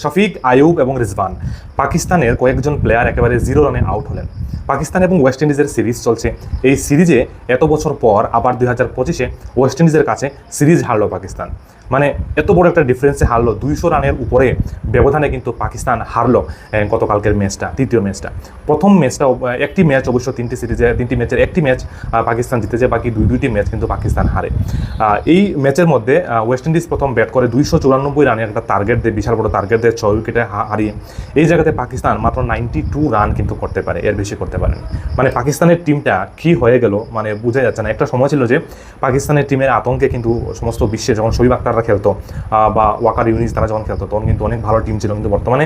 শফিক, আয়ুব এবং রিজওয়ান পাকিস্তানের কয়েকজন প্লেয়ার একেবারে 0 রানে আউট হলেন। পাকিস্তান এবং ওয়েস্ট ইন্ডিজের সিরিজ চলছে। এই সিরিজে এত বছর পর আবার 2025-এ ওয়েস্ট ইন্ডিজের কাছে সিরিজ হারলো পাকিস্তান। মানে এত বড় একটা ডিফারেন্সে হারলো, 200 রানের উপরে ব্যবধানে কিন্তু পাকিস্তান হারলো গতকালকের ম্যাচটা, তৃতীয় ম্যাচটা। প্রথম ম্যাচটা একটি ম্যাচ অবশ্য তিনটি ম্যাচের একটি ম্যাচ পাকিস্তান জিতেছে, বাকি দুইটি ম্যাচ কিন্তু পাকিস্তান হারে। এই ম্যাচের মধ্যে ওয়েস্ট ইন্ডিজ প্রথম ব্যাট করে 294 রানের একটা টার্গেট দেয়, বিশাল বড় টার্গেট দেয় 6 উইকেটে হারিয়ে। এই জায়গাতে পাকিস্তান মাত্র 92 রান কিন্তু করতে পারে, এর বেশি করতে পারেন। মানে পাকিস্তানের টিমটা কী হয়ে গেল মানে বোঝা যাচ্ছে না। একটা সময় ছিল যে পাকিস্তানের টিমের আতঙ্কে কিন্তু সমস্ত বিশ্বে যখন শোয়েব আখতাররা খেলতো বা ওয়াকার ইউনিস তারা যখন খেলতো তখন কিন্তু অনেক ভালো টিম ছিল, কিন্তু বর্তমানে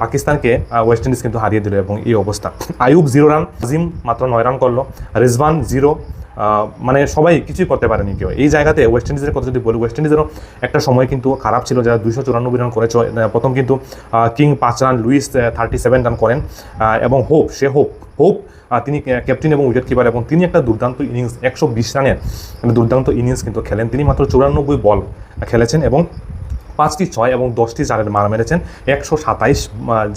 পাকিস্তানকে ওয়েস্ট ইন্ডিজ কিন্তু হারিয়ে দিল। এবং এই অবস্থা, আয়ুব 0 রান, আজিম মাত্র 9 রান করলো, রিজওয়ান 0, মানে সবাই কিছুই করতে পারেনি কেউ। এই জায়গাতে ওয়েস্ট ইন্ডিজের কথা যদি বলি, ওয়েস্ট ইন্ডিজেরও একটা সময় কিন্তু খারাপ ছিল, যারা 294 রান করেছে। প্রথম কিন্তু কিং 5 রান, লুইস 37 রান করেন এবং হোপ তিনি ক্যাপ্টেন এবং উইকেট কিপার, এবং তিনি একটা দুর্দান্ত ইনিংস 120 রানের দুর্দান্ত ইনিংস কিন্তু খেলেন। তিনি মাত্র 94 বল খেলেছেন এবং 5টি 6 এবং 10টি 4-এর মার মেরেছেন। 127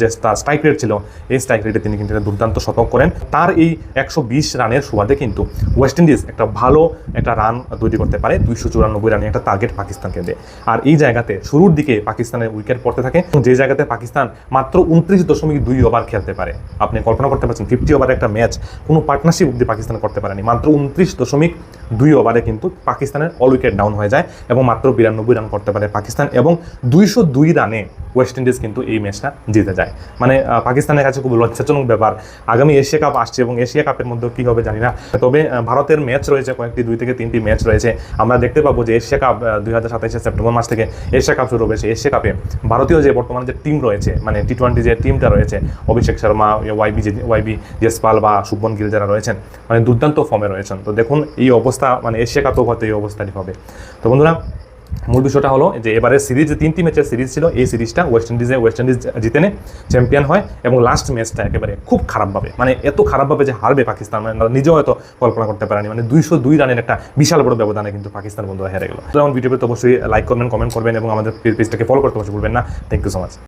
যে স্ট্রাইক রেট ছিল, এই স্ট্রাইক রেটে তিনি কিন্তু দুর্দান্ত শতক করেন। তার এই 120 রানের সুবাদে কিন্তু ওয়েস্ট ইন্ডিজ একটা ভালো একটা রান তৈরি করতে পারে, 294 রানে একটা টার্গেট পাকিস্তানকে দেয়। আর এই জায়গাতে শুরুর দিকে পাকিস্তানের উইকেট পড়তে থাকে, যে জায়গাতে পাকিস্তান মাত্র 29.2 ওভার খেলতে পারে। আপনি কল্পনা করতে পারছেন 50 ওভারের একটা ম্যাচ কোনো পার্টনারশিপ অব্দি পাকিস্তান করতে পারেনি। মাত্র 29.2 ওভারে কিন্তু পাকিস্তানের অল উইকেট ডাউন হয়ে যায় এবং মাত্র 92 রান করতে পারে পাকিস্তান, এবং 202 রানে ওয়েস্ট ইন্ডিজ কিন্তু এই ম্যাচটা জিতে যায়। মানে পাকিস্তানের কাছে খুব লজ্জাজনক ব্যাপার। আগামী এশিয়া কাপ আসছে এবং এশিয়া কাপের মধ্যে কী হবে জানি না, তবে ভারতের ম্যাচ রয়েছে কয়েকটি, 2 থেকে 3টি ম্যাচ রয়েছে। আমরা দেখতে পাবো যে এশিয়া কাপ 2027 সেপ্টেম্বর মাস থেকে এশিয়া কাপ শুরু হবে। সেই এশিয়া কাপে ভারতীয় যে বর্তমানে যে টিম রয়েছে, মানে T20 যে টিমটা রয়েছে, অভিষেক শর্মা, ওয়াইবি জেসপাল বা শুভমন গিল যারা রয়েছেন, মানে দুর্দান্ত ফর্মে রয়েছেন। তো দেখুন এই অবস্থা, মানে এশিয়া কাপেও হয়তো এই অবস্থাটি হবে। তো বন্ধুরা, মূল বিষয়টা হলো যে এবারে সিরিজ 3টি ম্যাচের সিরিজ ছিল, এই সিরিজটা ওয়েস্ট ইন্ডিজ জিতে নেয়, চ্যাম্পিয়ন হয়। এবং লাস্ট ম্যাচটা একেবারে খুব খারাপভাবে, মানে এত খারাপভাবে যে হারবে পাকিস্তান, মানে নিজেও হয়তো কল্পনা করতে পারেনি। মানে 202 রানের একটা বিশাল বড় ব্যবধানে কিন্তু পাকিস্তান বন্ধুরা হেরে গেল। তো আমার ভিডিওতে অবশ্যই লাইক করবেন, কমেন্ট করবেন এবং আমাদের পেজটাকে ফলো করতে অবশ্যই ভুলবেন না। Thank you so much.